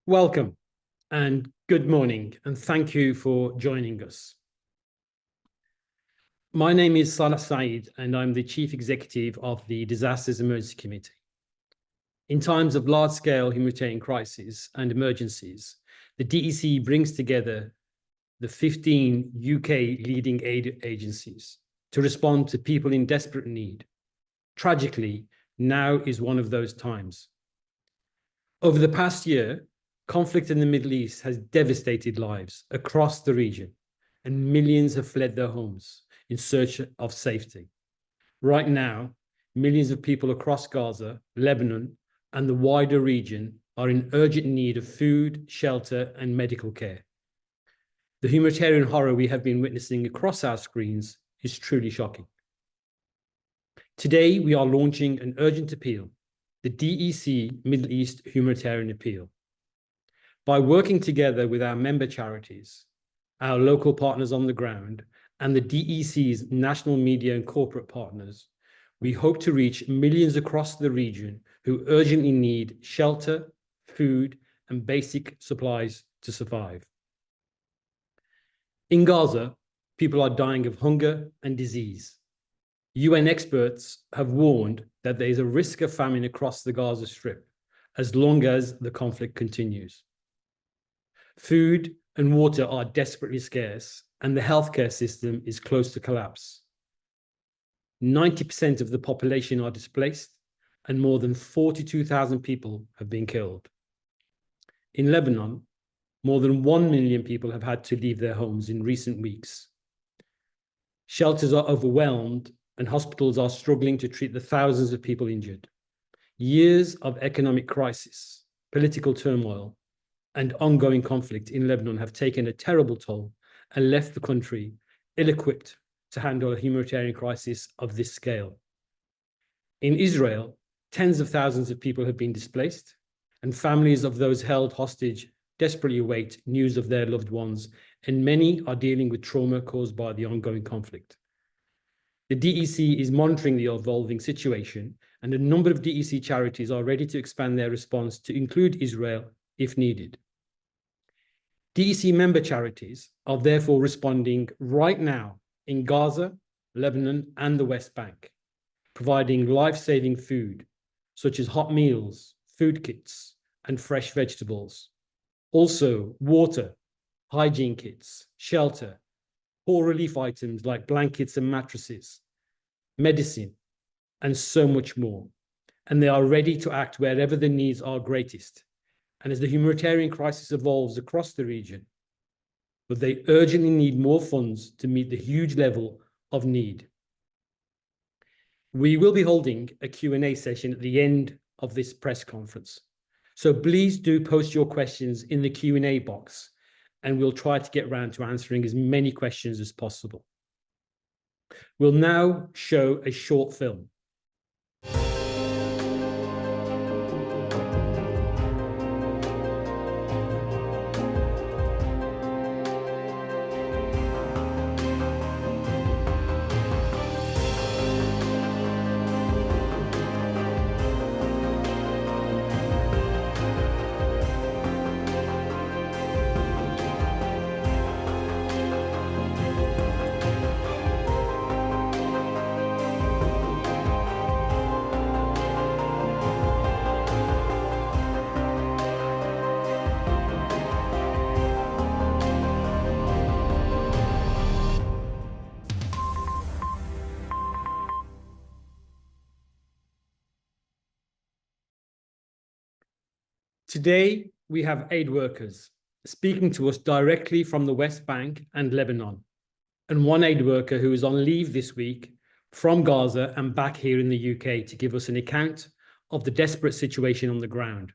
Welcome and good morning, and thank you for joining us. My name is Salah Saeed, and I'm the Chief Executive of the Disasters Emergency Committee. In times of large-scale humanitarian crises and emergencies, the DEC brings together the 15 UK leading aid agencies to respond to people in desperate need. Tragically, now is one of those times. Over the past year, conflict in the Middle East has devastated lives across the region, and millions have fled their homes in search of safety. Right now, millions of people across Gaza, Lebanon, and the wider region are in urgent need of food, shelter, and medical care. The humanitarian horror we have been witnessing across our screens is truly shocking. Today, we are launching an urgent appeal, the DEC Middle East Humanitarian Appeal. By working together with our member charities, our local partners on the ground, and the DEC's national media and corporate partners, we hope to reach millions across the region who urgently need shelter, food, and basic supplies to survive. In Gaza, people are dying of hunger and disease. UN experts have warned that there is a risk of famine across the Gaza Strip as long as the conflict continues. Food and water are desperately scarce, and the healthcare system is close to collapse. 90% of the population are displaced, and more than 42,000 people have been killed. In Lebanon, more than 1 million people have had to leave their homes in recent weeks. Shelters are overwhelmed, and hospitals are struggling to treat the thousands of people injured. Years of economic crisis, political turmoil, and ongoing conflict in Lebanon have taken a terrible toll and left the country ill-equipped to handle a humanitarian crisis of this scale. In Israel, tens of thousands of people have been displaced, and families of those held hostage desperately await news of their loved ones, and many are dealing with trauma caused by the ongoing conflict. The DEC is monitoring the evolving situation, and a number of DEC charities are ready to expand their response to include Israel if needed. DEC member charities are therefore responding right now in Gaza, Lebanon, and the West Bank, providing life-saving food, such as hot meals, food kits, and fresh vegetables. Also, water, hygiene kits, shelter, poor relief items like blankets and mattresses, medicine, and so much more. And they are ready to act wherever the needs are greatest, and as the humanitarian crisis evolves across the region, but they urgently need more funds to meet the huge level of need. We will be holding a Q&A session at the end of this press conference, so please do post your questions in the Q&A box, and we'll try to get around to answering as many questions as possible. We'll now show a short film. Today, we have aid workers speaking to us directly from the West Bank and Lebanon, and one aid worker who is on leave this week from Gaza and back here in the UK to give us an account of the desperate situation on the ground,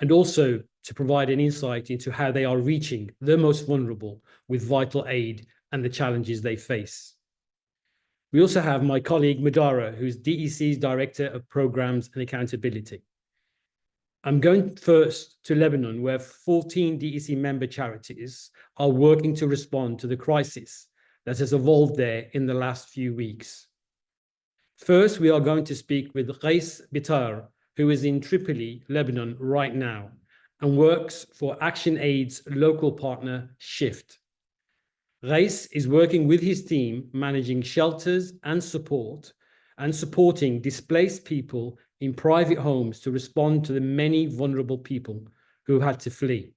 and also to provide an insight into how they are reaching the most vulnerable with vital aid and the challenges they face. We also have my colleague Madara, who's DEC's Director of Programs and Accountability. I'm going first to Lebanon, where 14 DEC member charities are working to respond to the crisis that has evolved there in the last few weeks. First, we are going to speak with Qais Bitar, who is in Tripoli, Lebanon right now, and works for ActionAid's local partner, Shift. Reis is working with his team, managing shelters and supporting displaced people in private homes to respond to the many vulnerable people who had to flee.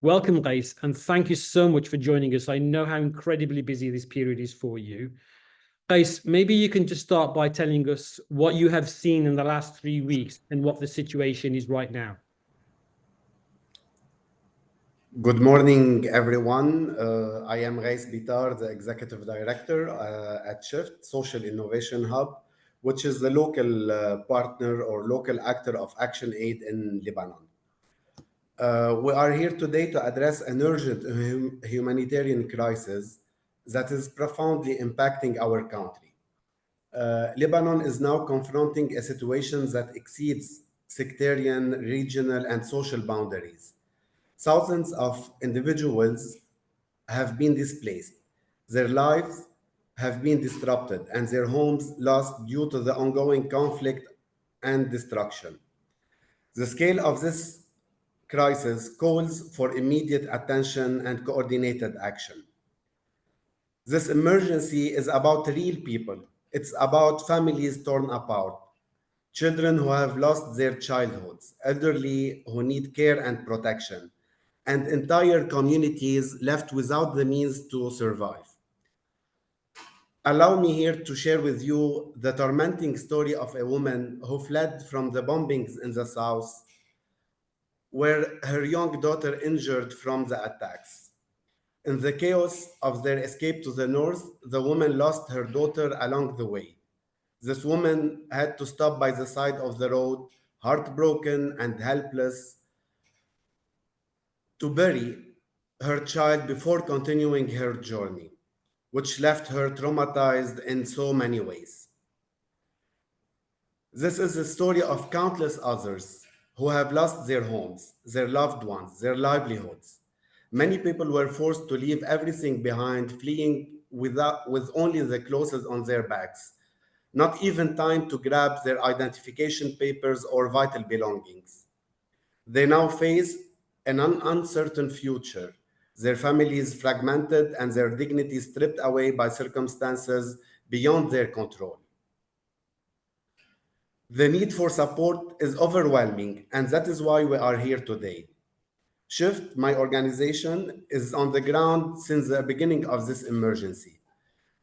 Welcome, Reis, and thank you so much for joining us. I know how incredibly busy this period is for you. Reis, maybe you can just start by telling us what you have seen in the last 3 weeks and what the situation is right now. Good morning, everyone. I am Reis Bitar, the Executive Director at Shift Social Innovation Hub, which is the local partner or local actor of ActionAid in Lebanon. We are here today to address an urgent humanitarian crisis that is profoundly impacting our country. Lebanon is now confronting a situation that exceeds sectarian, regional, and social boundaries. Thousands of individuals have been displaced. Their lives have been disrupted and their homes lost due to the ongoing conflict and destruction. The scale of this crisis calls for immediate attention and coordinated action. This emergency is about real people. It's about families torn apart, children who have lost their childhoods, elderly who need care and protection, and entire communities left without the means to survive. Allow me here to share with you the tormenting story of a woman who fled from the bombings in the south, where her young daughter injured from the attacks. In the chaos of their escape to the north, the woman lost her daughter along the way. This woman had to stop by the side of the road, heartbroken and helpless, to bury her child before continuing her journey, which left her traumatized in so many ways. This is the story of countless others who have lost their homes, their loved ones, their livelihoods. Many people were forced to leave everything behind, fleeing with only the clothes on their backs, not even time to grab their identification papers or vital belongings. They now face an uncertain future, their families fragmented and their dignity stripped away by circumstances beyond their control. The need for support is overwhelming, and that is why we are here today. Shift, my organization, is on the ground since the beginning of this emergency,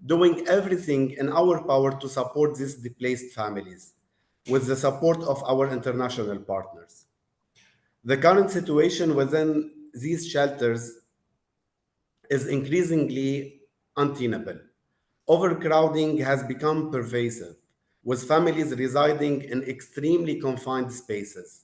doing everything in our power to support these displaced families, with the support of our international partners. The current situation within these shelters is increasingly untenable. Overcrowding has become pervasive, with families residing in extremely confined spaces.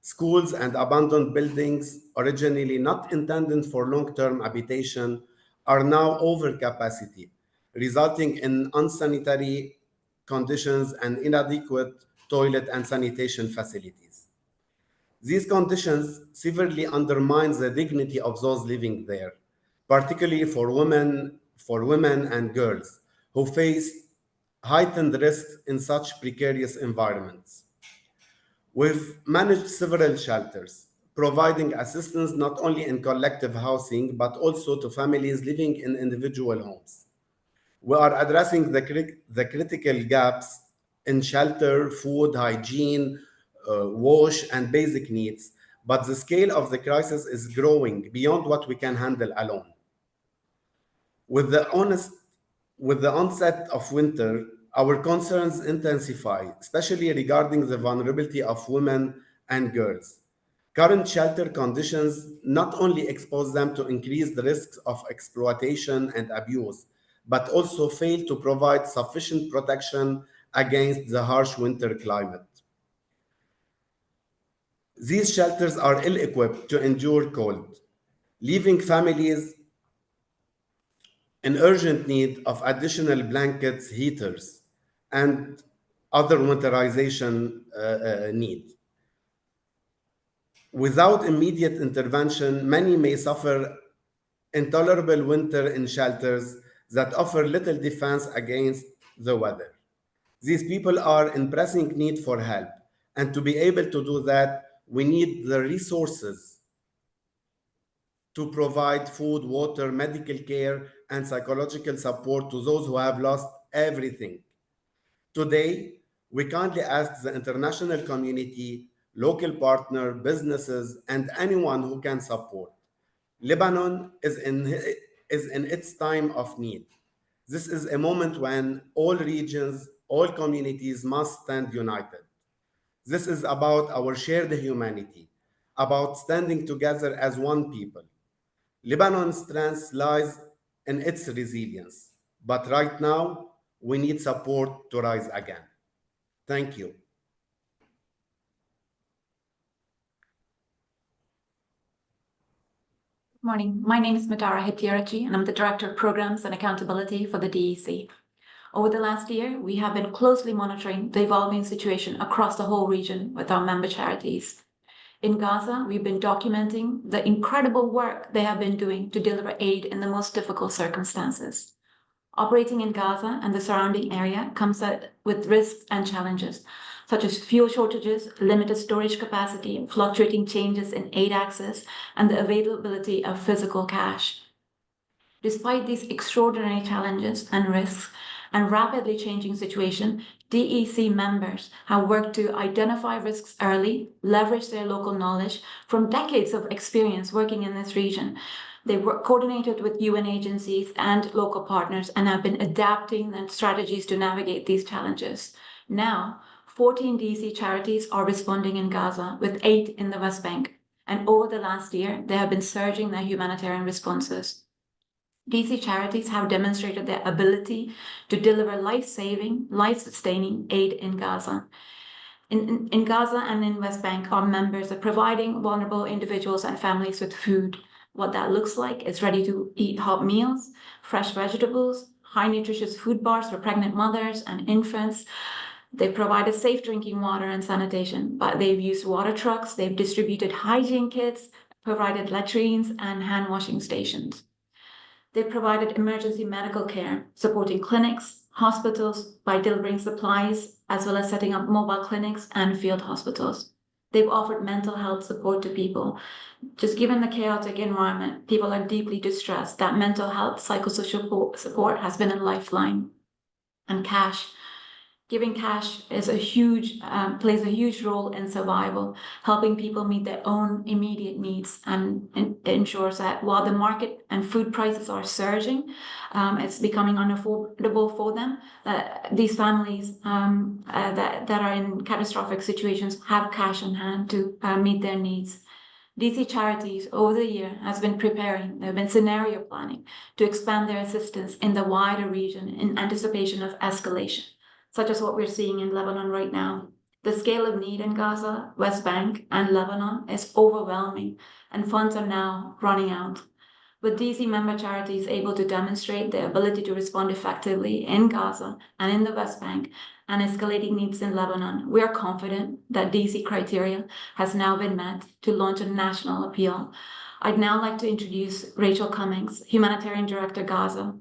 Schools and abandoned buildings, originally not intended for long-term habitation, are now over capacity, resulting in unsanitary conditions and inadequate toilet and sanitation facilities. These conditions severely undermine the dignity of those living there, particularly for women and girls who face heightened risks in such precarious environments. We've managed several shelters, providing assistance not only in collective housing, but also to families living in individual homes. We are addressing the critical gaps in shelter, food, hygiene, wash, and basic needs, but the scale of the crisis is growing beyond what we can handle alone. With the onset of winter, our concerns intensify, especially regarding the vulnerability of women and girls. Current shelter conditions not only expose them to increased risks of exploitation and abuse, but also fail to provide sufficient protection against the harsh winter climate. These shelters are ill-equipped to endure cold, leaving families in urgent need of additional blankets, heaters, and other winterization need. Without immediate intervention, many may suffer intolerable winter in shelters that offer little defense against the weather. These people are in pressing need for help, and to be able to do that, We need the resources to provide food, water, medical care, and psychological support to those who have lost everything. Today, we kindly ask the international community, local partner, businesses, and anyone who can support. Lebanon is in its time of need. This is a moment when all regions, all communities must stand united. This is about our shared humanity, about standing together as one people. Lebanon's strength lies in its resilience, but right now, we need support to rise again. Thank you. Morning. My name is DECCharity, and I'm the Director of Programs and Accountability for the DEC. Over the last year, we have been closely monitoring the evolving situation across the whole region with our member charities. In Gaza, we've been documenting the incredible work they have been doing to deliver aid in the most difficult circumstances. Operating in Gaza and the surrounding area comes with risks and challenges, such as fuel shortages, limited storage capacity, fluctuating changes in aid access, and the availability of physical cash. Despite these extraordinary challenges and risks and rapidly changing situation, DEC members have worked to identify risks early, leverage their local knowledge from decades of experience working in this region. They've coordinated with UN agencies and local partners and have been adapting their strategies to navigate these challenges. Now, 14 DECCharities are responding in Gaza, with 8 in the West Bank. And over the last year, they have been surging their humanitarian responses. DECCcharities have demonstrated their ability to deliver life-saving, life-sustaining aid in Gaza. In Gaza and in West Bank, our members are providing vulnerable individuals and families with food. What that looks like is ready-to-eat hot meals, fresh vegetables, high nutritious food bars for pregnant mothers and infants. They provided safe drinking water and sanitation, but they've used water trucks, they've distributed hygiene kits, provided latrines and hand washing stations. They've provided emergency medical care, supporting clinics, hospitals by delivering supplies, as well as setting up mobile clinics and field hospitals. They've offered mental health support to people. Just given the chaotic environment, people are deeply distressed. That mental health, psychosocial support has been a lifeline. And giving cash is plays a huge role in survival, helping people meet their own immediate needs, and ensures that while the market and food prices are surging, it's becoming unaffordable for them. These families that are in catastrophic situations have cash in hand to meet their needs. DECCcharities over the year has been preparing, they've been scenario planning to expand their assistance in the wider region in anticipation of escalation, such as what we're seeing in Lebanon right now. The scale of need in Gaza, West Bank, and Lebanon is overwhelming, and funds are now running out. With DEC member charities able to demonstrate their ability to respond effectively in Gaza and in the West Bank and escalating needs in Lebanon, we are confident that DEC criteria has now been met to launch a national appeal. I'd now like to introduce Rachel Cummings, Humanitarian Director Gaza,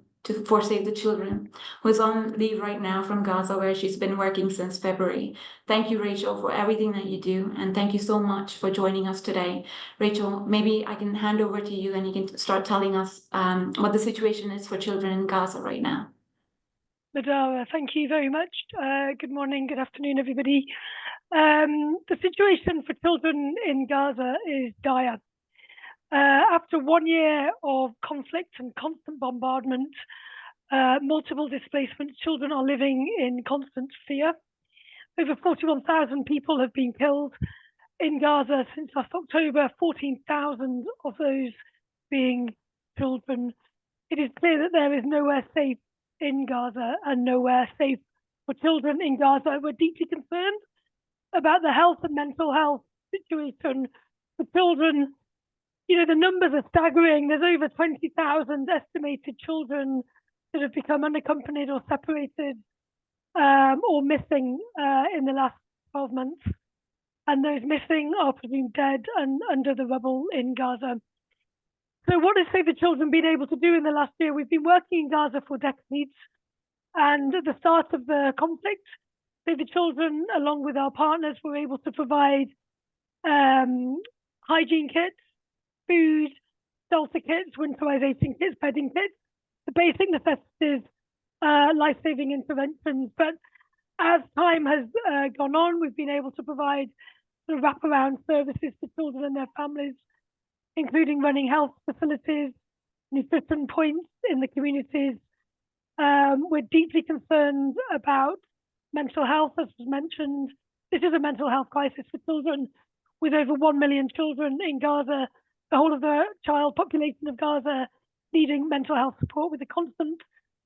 for Save the Children, who is on leave right now from Gaza, where she's been working since February. Thank you, Rachel, for everything that you do, and thank you so much for joining us today. Rachel, maybe I can hand over to you and you can start telling us what the situation is for children in Gaza right now. Madara, thank you very much. Good morning, good afternoon, everybody. The situation for children in Gaza is dire. After 1 year of conflict and constant bombardment, multiple displacements, children are living in constant fear. Over 41,000 people have been killed in Gaza since last October, 14,000 of those being children. It is clear that there is nowhere safe in Gaza and nowhere safe for children in Gaza. We're deeply concerned about the health and mental health situation for children. You know, the numbers are staggering. There's over 20,000 estimated children that have become unaccompanied or separated or missing in the last 12 months. And those missing are presumed dead and under the rubble in Gaza. So what has Save the Children been able to do in the last year? We've been working in Gaza for decades. And at the start of the conflict, Save the Children, along with our partners, were able to provide hygiene kits, food, shelter kits, winterization kits, bedding kits, the basic necessities, life-saving interventions. But as time has gone on, we've been able to provide sort of wraparound services to children and their families, including running health facilities, nutrition points in the communities. We're deeply concerned about mental health, as was mentioned. This is a mental health crisis for children, with over 1 million children in Gaza, the whole of the child population of Gaza needing mental health support, with the constant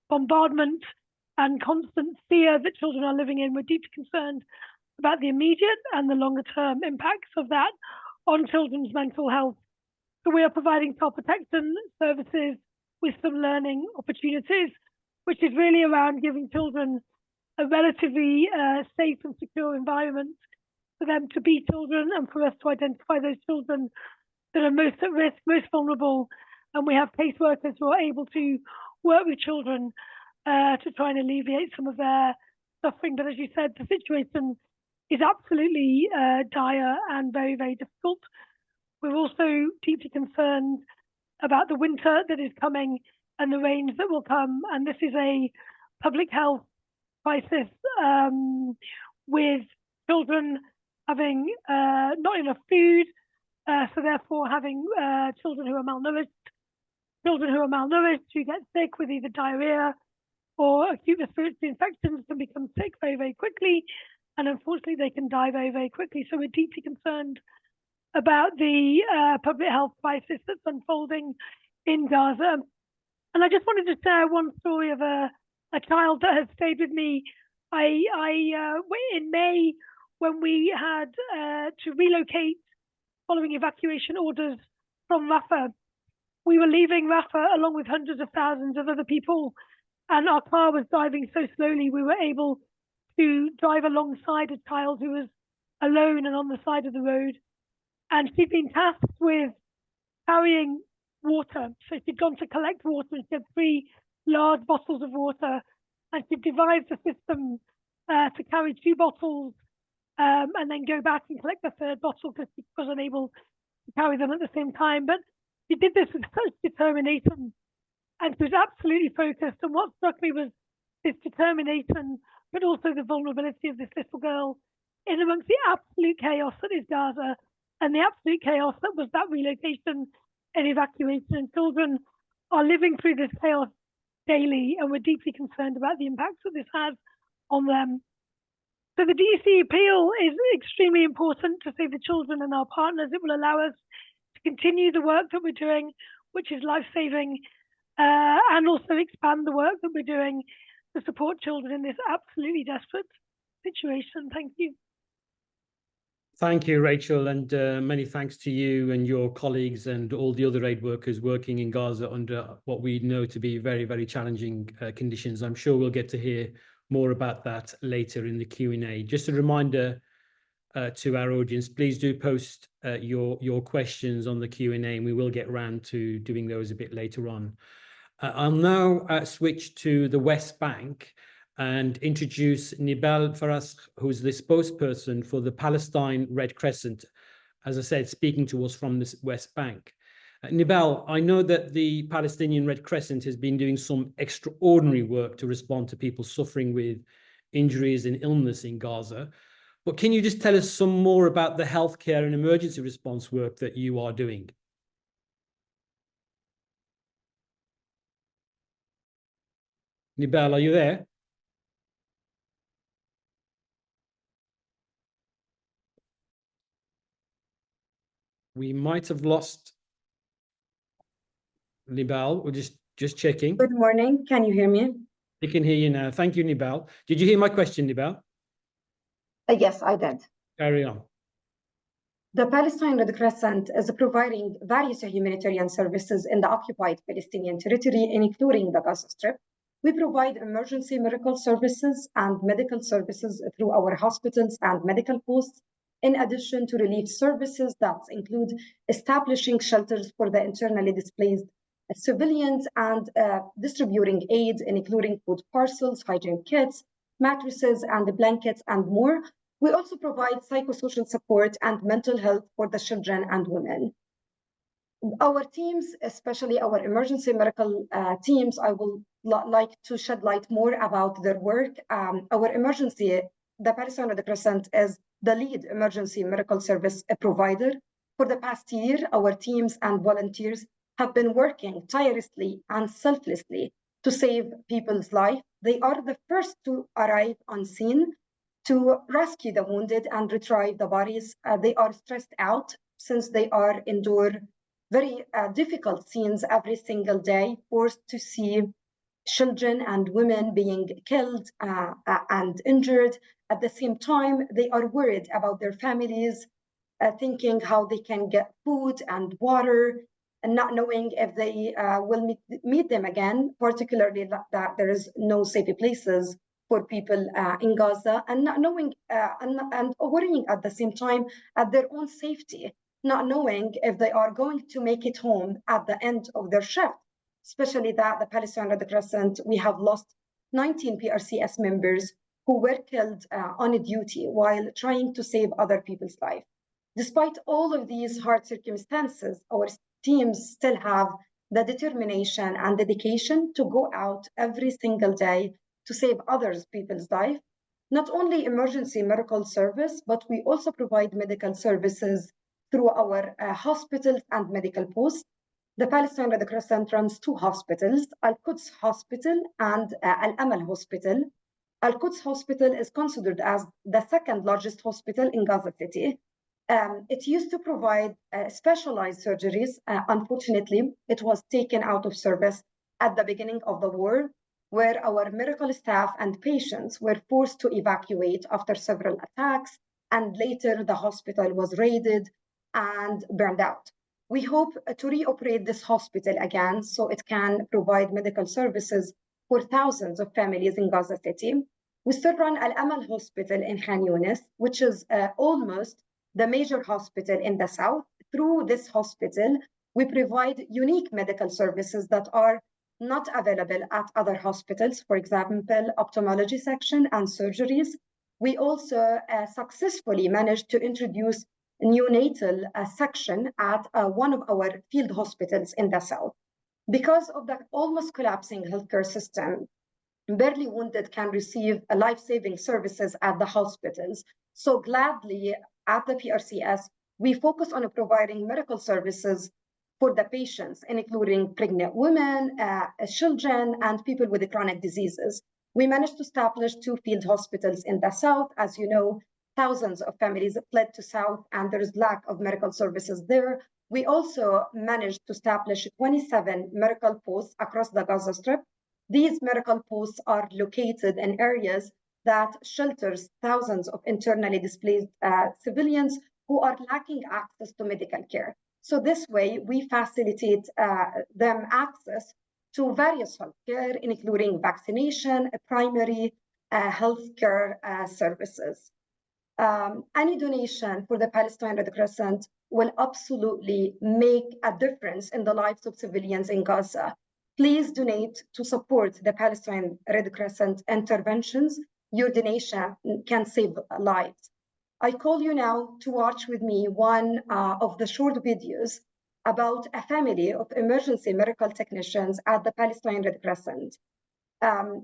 bombardment and constant fear that children are living in. We're deeply concerned about the immediate and the longer term impacts of that on children's mental health. So we are providing child protection services with some learning opportunities, which is really around giving children a relatively safe and secure environment for them to be children, and for us to identify those children that are most at risk, most vulnerable. And we have caseworkers who are able to work with children to try and alleviate some of their suffering. But as you said, the situation is absolutely dire and very, very difficult. We're also deeply concerned about the winter that is coming and the rains that will come. And this is a public health crisis, with children having not enough food, so therefore having children who are malnourished, who get sick with either diarrhea or acute respiratory infections, can become sick very, very quickly. And unfortunately, they can die very, very quickly. So we're deeply concerned about the public health crisis that's unfolding in Gaza. And I just wanted to share one story of a child that has stayed with me. In May, when we had to relocate following evacuation orders from Rafah, we were leaving Rafah along with hundreds of thousands of other people, and our car was driving so slowly we were able to drive alongside a child who was alone and on the side of the road. And she'd been tasked with carrying water. So she'd gone to collect water, and she had 3 large bottles of water, and she devised a system to carry 2 bottles and then go back and collect the 3rd bottle, because she was unable to carry them at the same time. But she did this with such determination, and she was absolutely focused. And what struck me was this determination, but also the vulnerability of this little girl in amongst the absolute chaos that is Gaza, and the absolute chaos that was that relocation and evacuation. And children are living through this chaos daily, and we're deeply concerned about the impacts that this has on them. So the DEC appeal is extremely important to save the children and our partners. It will allow us to continue the work that we're doing, which is life-saving, and also expand the work that we're doing to support children in this absolutely desperate situation. Thank you. Thank you, Rachel, and many thanks to you and your colleagues and all the other aid workers working in Gaza under what we know to be very, very challenging conditions. I'm sure we'll get to hear more about that later in the Q&A. Just a reminder to our audience, please do post your questions on the Q&A, and we will get around to doing those a bit later on. I'll now switch to the West Bank and introduce Nibal Faras, who's the spokesperson for the Palestine Red Crescent, as I said, speaking to us from the West Bank. Nibal, I know that the Palestinian Red Crescent has been doing some extraordinary work to respond to people suffering with injuries and illness in Gaza, but can you just tell us some more about the healthcare and emergency response work that you are doing? Nibal, are you there? We might have lost Nibal. We're just checking. Good morning. Can you hear me? We can hear you now. Thank you, Nibal. Did you hear my question, Nibal? Yes, I did. Carry on. The Palestine Red Crescent is providing various humanitarian services in the occupied Palestinian territory, including the Gaza Strip. We provide emergency medical services and medical services through our hospitals and medical posts, in addition to relief services that include establishing shelters for the internally displaced civilians and distributing aid, including food parcels, hygiene kits, mattresses, and blankets, and more. We also provide psychosocial support and mental health for the children and women. Our teams, especially our emergency medical teams, I will like to shed light more about their work. Our emergency, the Palestine Red Crescent is the lead emergency medical service provider. For the past year, our teams and volunteers have been working tirelessly and selflessly to save people's life. They are the first to arrive on scene to rescue the wounded and retrieve the bodies. They are stressed out since they are endure very difficult scenes every single day, forced to see children and women being killed and injured. At the same time, they are worried about their families, thinking how they can get food and water, and not knowing if they will meet them again, particularly that there is no safe places for people in Gaza, and not knowing and worrying at the same time at their own safety, not knowing if they are going to make it home at the end of their shift, especially that the Palestine Red Crescent, we have lost 19 PRCS members who were killed on duty while trying to save other people's life. Despite all of these hard circumstances, our teams still have the determination and dedication to go out every single day to save others people's life. Not only emergency medical service, but we also provide medical services through our hospitals and medical posts. The Palestine Red Crescent runs 2 hospitals, Al-Quds Hospital and Al-Amal Hospital. Al-Quds Hospital is considered as the 2nd largest hospital in Gaza City. It used to provide specialized surgeries. Unfortunately, it was taken out of service at the beginning of the war, where our medical staff and patients were forced to evacuate after several attacks, and later the hospital was raided and burned out. We hope to reoperate this hospital again so it can provide medical services for thousands of families in Gaza City. We still run Al-Amal Hospital in Khan Younis, which is almost the major hospital in the south. Through this hospital, we provide unique medical services that are not available at other hospitals, for example, ophthalmology section and surgeries. We also successfully managed to introduce neonatal section at one of our field hospitals in the south. Because of the almost collapsing healthcare system, barely wounded can receive life-saving services at the hospitals. So gladly, at the PRCS, we focus on providing medical services for the patients, including pregnant women, children, and people with chronic diseases. We managed to establish 2 field hospitals in the south. As you know, thousands of families fled to south, and there is lack of medical services there. We also managed to establish 27 medical posts across the Gaza Strip. These medical posts are located in areas that shelters thousands of internally displaced civilians who are lacking access to medical care. So this way, we facilitate them access to various healthcare, including vaccination, primary healthcare services. Any donation for the Palestine Red Crescent will absolutely make a difference in the lives of civilians in Gaza. Please donate to support the Palestine Red Crescent interventions. Your donation can save lives. I call you now to watch with me one of the short videos about a family of emergency medical technicians at the Palestine Red Crescent.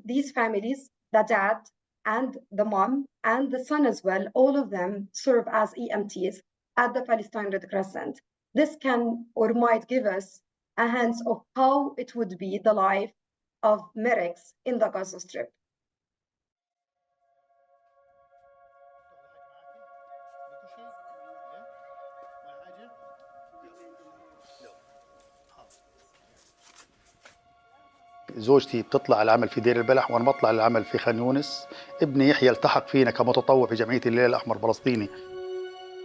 These families, the dad and the mom and the son as well, all of them serve as EMTs at the Palestine Red Crescent. This can or might give us a hint of how it would be the life of medics in the Gaza Strip. زوجتي بتطلع العمل في دير البلح وانا بطلع العمل في خان يونس. ابني يحيى التحق فينا كمتطوع في جمعيه الليل الاحمر فلسطيني.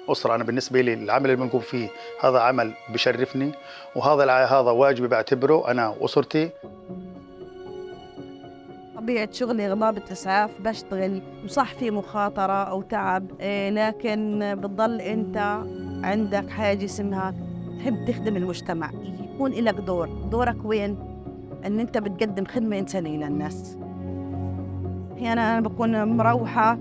اسره، انا بالنسبه لي العمل اللي بنقوم فيه هذا عمل بشرفني، وهذا واجبي بعتبره انا واسرتي. طبيعة شغلي ضابط إسعاف، بشتغل وصح في مخاطرة أو تعب، لكن بتضل أنت عندك حاجة اسمها تحب تخدم المجتمع، يكون لك دورك وين؟ أن أنت بتقدم خدمة إنسانية للناس. أحيانا أنا بكون مروحة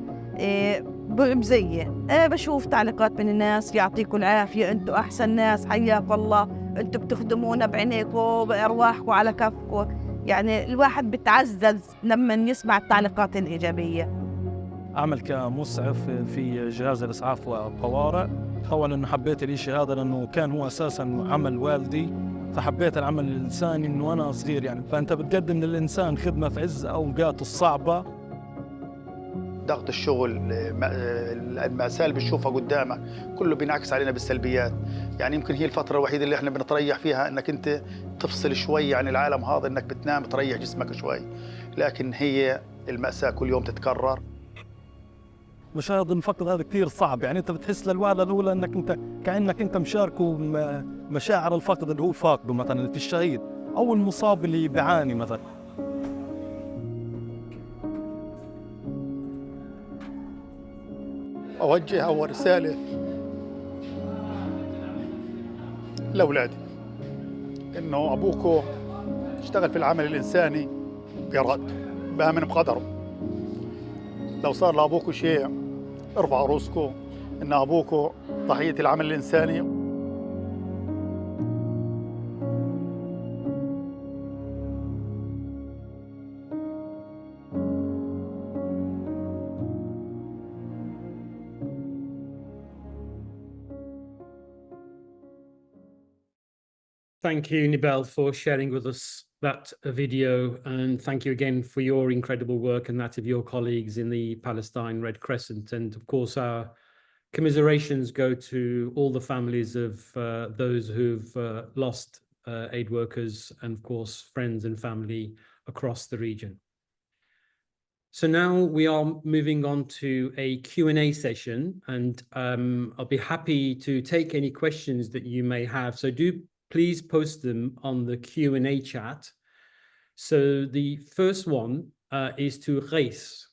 بزين. بشوف تعليقات من الناس: يعطيكم العافية، أنتم أحسن ناس، حياك الله، أنتم بتخدمونا بعينيكم بأرواحكم على كفكم. يعني الواحد بتعزز لما يسمع التعليقات الإيجابية. أعمل كمسعف في جهاز الإسعاف والطوارئ. طبعاً إنه حبيت الإشي هذا لأنه كان هو أساساً عمل والدي، فحبيت العمل الإنساني إنه أنا صغير يعني. فأنت بتقدم للإنسان خدمة في عز أوقاته الصعبة. ضغط الشغل، المأساة اللي بتشوفها قدامك كله بينعكس علينا بالسلبيات. يعني يمكن هي الفترة الوحيدة اللي احنا بنتريح فيها انك انت تفصل شوي عن العالم هذا، انك بتنام تريح جسمك شوي، لكن هي المأساة كل يوم تتكرر. مشاهد الفقد هذا كثير صعب. يعني انت بتحس للوهلة الاولى انك انت كأنك انت مشاركه مشاعر الفقد اللي هو فاقده، مثلا في الشهيد او المصاب اللي بيعاني مثلا. أوجه أول رسالة لأولادي إنه أبوكو اشتغل في العمل الإنساني بإرادته، بآمن بقدره. لو صار لأبوكو شيء ارفعوا رؤوسكم إن أبوكو ضحية العمل الإنساني. Thank you, Nibel, for sharing with us that video. And thank you again for your incredible work and that of your colleagues in the Palestine Red Crescent. And of course, our commiserations go to all the families of those who've lost aid workers and, of course, friends and family across the region. So now we are moving on to a Q&A session, and I'll be happy to take any questions that you may have. So do please post them on the Q&A chat. So the first one is to Reis.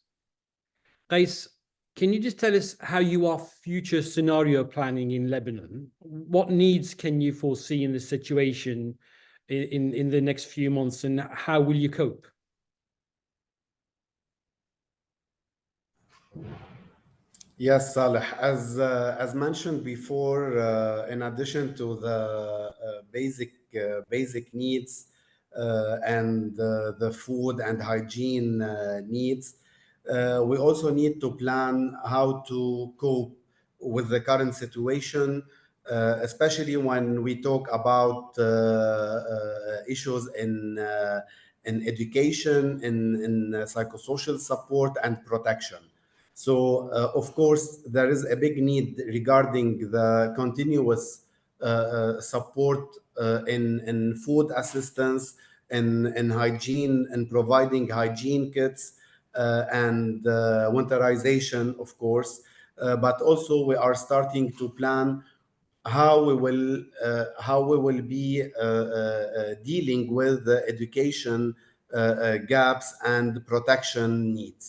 Reis, can you just tell us how you are future scenario planning in Lebanon? What needs can you foresee in the situation in the next few months, and how will you cope? Yes, Saleh. As mentioned before, in addition to the basic needs and the food and hygiene needs, we also need to plan how to cope with the current situation, especially when we talk about issues in education, in psychosocial support and protection. So, of course, there is a big need regarding the continuous support in food assistance, in hygiene, and providing hygiene kits and winterization, of course. But also, we are starting to plan how we will be dealing with the education gaps and protection needs.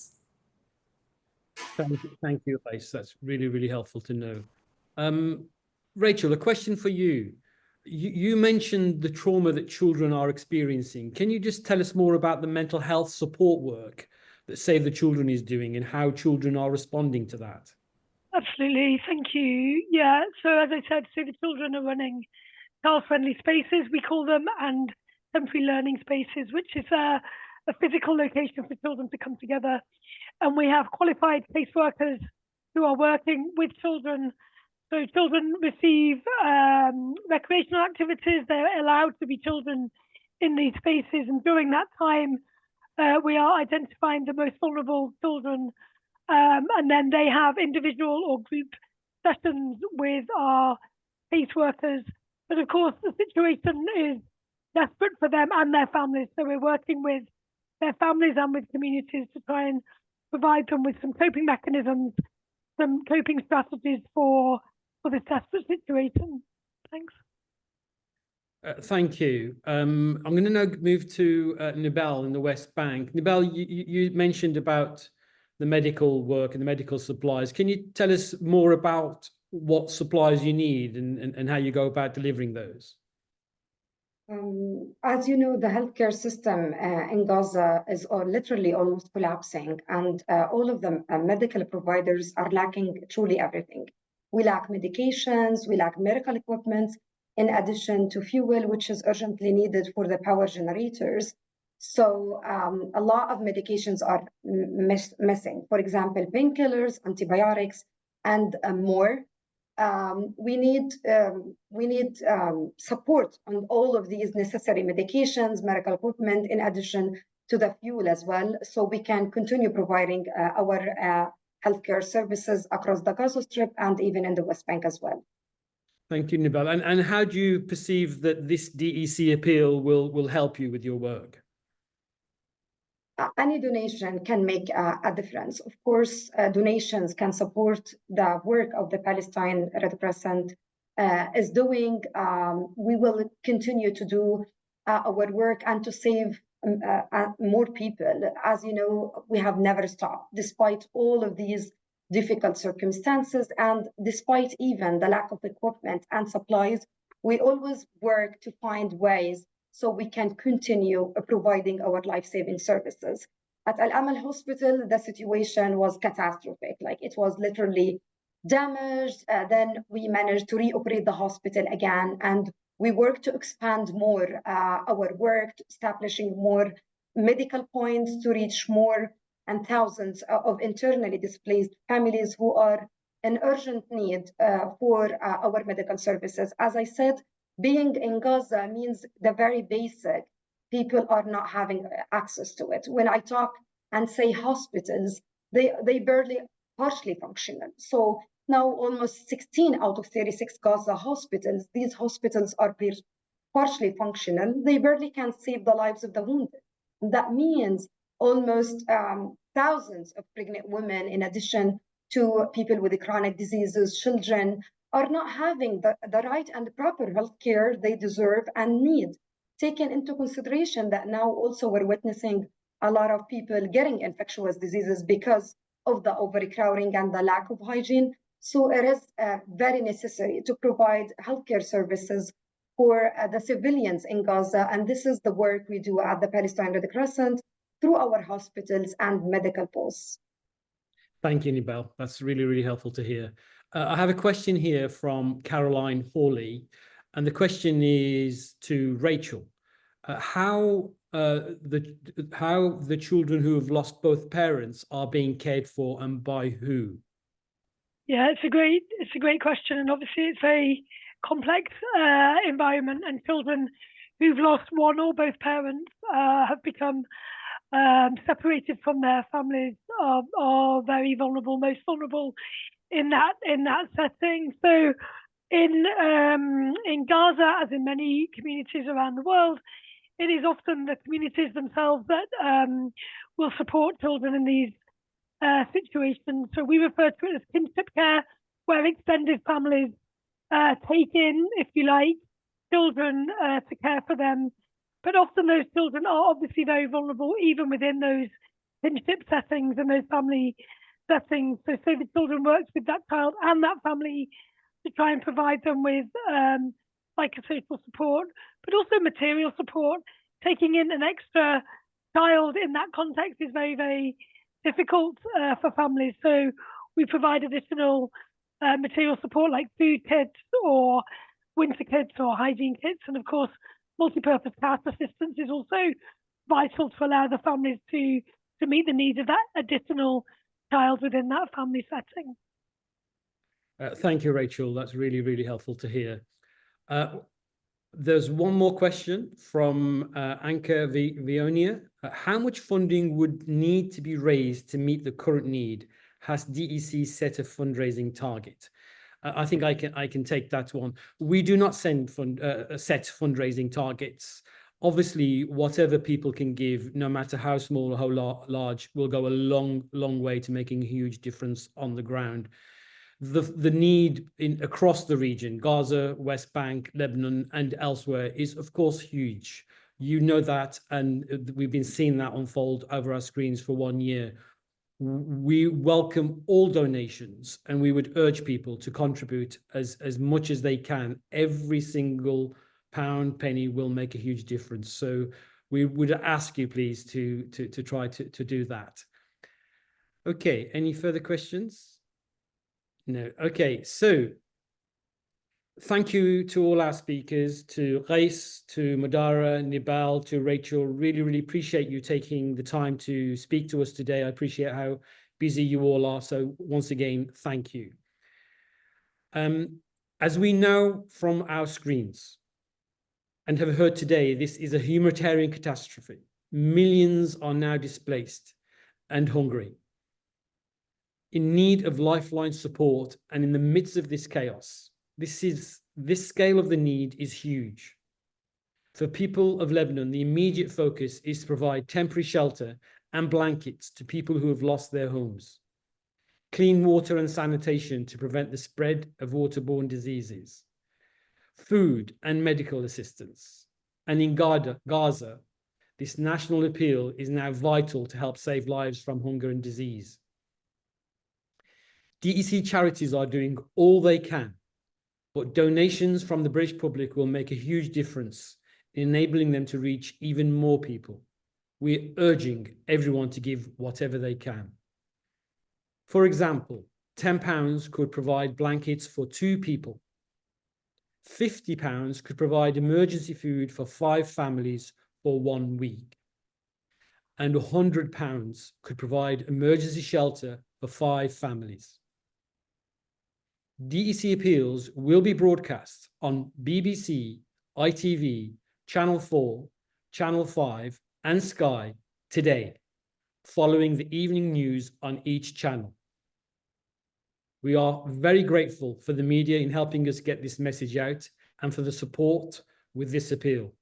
Thank you, Reis. That's really, really helpful to know. Rachel, a question for you. You mentioned the trauma that children are experiencing. Can you just tell us more about the mental health support work that Save the Children is doing and how children are responding to that? Absolutely, thank you. Yeah, so as I said, Save the Children are running child-friendly spaces, we call them, and temporary learning spaces, which is a physical location for children to come together. And we have qualified caseworkers who are working with children. So children receive recreational activities. They're allowed to be children in these spaces. And during that time, we are identifying the most vulnerable children. And then they have individual or group sessions with our caseworkers. But of course, the situation is desperate for them and their families. So we're working with their families and with communities to try and provide them with some coping mechanisms, some coping strategies for this desperate situation. Thanks. Thank you. I'm going to now move to Nibel in the West Bank. Nibel, you mentioned about the medical work and the medical supplies. Can you tell us more about what supplies you need and how you go about delivering those? As you know, the healthcare system in Gaza is literally almost collapsing, and all of the medical providers are lacking truly everything. We lack medications, we lack medical equipment, in addition to fuel, which is urgently needed for the power generators. So a lot of medications are missing. For example, painkillers, antibiotics, and more. We need support on all of these necessary medications, medical equipment, in addition to the fuel as well, so we can continue providing our healthcare services across the Gaza Strip and even in the West Bank as well. Thank you, Nibal. And how do you perceive that this DEC appeal will help you with your work? Any donation can make a difference. Of course, donations can support the work of the Palestine Red Crescent is doing. We will continue to do our work and to save more people. As you know, we have never stopped, despite all of these difficult circumstances and despite even the lack of equipment and supplies. We always work to find ways so we can continue providing our life-saving services. At Al Amal Hospital, the situation was catastrophic. Like, it was literally damaged. Then we managed to reoperate the hospital again, and we worked to expand more our work, establishing more medical points to reach more and thousands of internally displaced families who are in urgent need for our medical services. As I said, being in Gaza means the very basic. People are not having access to it. When I talk and say hospitals, they barely partially functional. So now almost 16 out of 36 Gaza hospitals, these hospitals are partially functional. They barely can save the lives of the wounded. That means almost thousands of pregnant women, in addition to people with chronic diseases, children, are not having the right and the proper health care they deserve and need, taking into consideration that now also we're witnessing a lot of people getting infectious diseases because of the overcrowding and the lack of hygiene. So it is very necessary to provide healthcare services for the civilians in Gaza. And this is the work we do at the Palestine Red Crescent through our hospitals and medical posts. Thank you, Nibal. That's really, really helpful to hear. I have a question here from Caroline Hawley, and the question is to Rachel. How the children who have lost both parents are being cared for and by who? Yeah, it's a great question, and obviously it's a very complex environment, and children who've lost one or both parents have become separated from their families are very vulnerable, most vulnerable in that setting. So in Gaza, as in many communities around the world, it is often the communities themselves that will support children in these situations. So we refer to it as kinship care, where extended families take in, if you like, children to care for them. But often those children are obviously very vulnerable, even within those kinship settings and those family settings. So the children works with that child and that family to try and provide them with psychosocial support, but also material support. Taking in an extra child in that context is very, very difficult for families. So we provide additional material support like food kits or winter kits or hygiene kits. And of course, multi-purpose cash assistance is also vital to allow the families to meet the needs of that additional child within that family setting. Thank you, Rachel. That's really, really helpful to hear. There's one more question from Anka Vionia. How much funding would need to be raised to meet the current need? Has DEC set a fundraising target? I think I can take that one. We do not set fundraising targets. Obviously, whatever people can give, no matter how small or how large, will go a long way to making a huge difference on the ground. The need across the region, Gaza, West Bank, Lebanon, and elsewhere, is of course huge. You know that, and we've been seeing that unfold over our screens for 1 year. We welcome all donations, and we would urge people to contribute as much as they can. Every single pound, penny will make a huge difference. So we would ask you, please, to try to do that. Okay, any further questions? No. Okay, so thank you to all our speakers, to Reis, to Madara, Nibal, to Rachel. Really, really appreciate you taking the time to speak to us today. I appreciate how busy you all are. So once again, thank you. As we know from our screens and have heard today, this is a humanitarian catastrophe. Millions are now displaced and hungry, in need of lifeline support, and in the midst of this chaos. This scale of the need is huge. For people of Lebanon, the immediate focus is to provide temporary shelter and blankets to people who have lost their homes, clean water and sanitation to prevent the spread of waterborne diseases, food and medical assistance. And in Gaza, this national appeal is now vital to help save lives from hunger and disease. DEC charities are doing all they can, but donations from the British public will make a huge difference in enabling them to reach even more people. We're urging everyone to give whatever they can. For example, £10 could provide blankets for 2 people. £50 could provide emergency food for 5 families for 1 week. And £100 could provide emergency shelter for 5 families. DEC appeals will be broadcast on BBC, ITV, Channel 4, Channel 5 and Sky today, following the evening news on each channel. We are very grateful for the media in helping us get this message out and for the support with this appeal.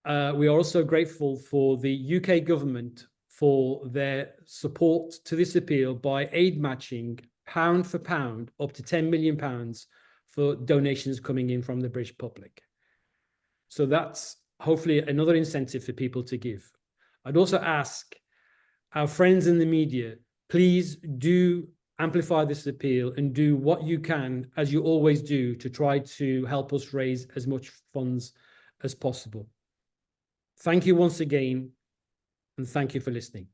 We are also grateful for the UK government for their support to this appeal by aid matching pound for pound up to £10 million for donations coming in from the British public. So that's hopefully another incentive for people to give. I'd also ask our friends in the media, please do amplify this appeal and do what you can, as you always do, to try to help us raise as much funds as possible. Thank you once again, and thank you for listening.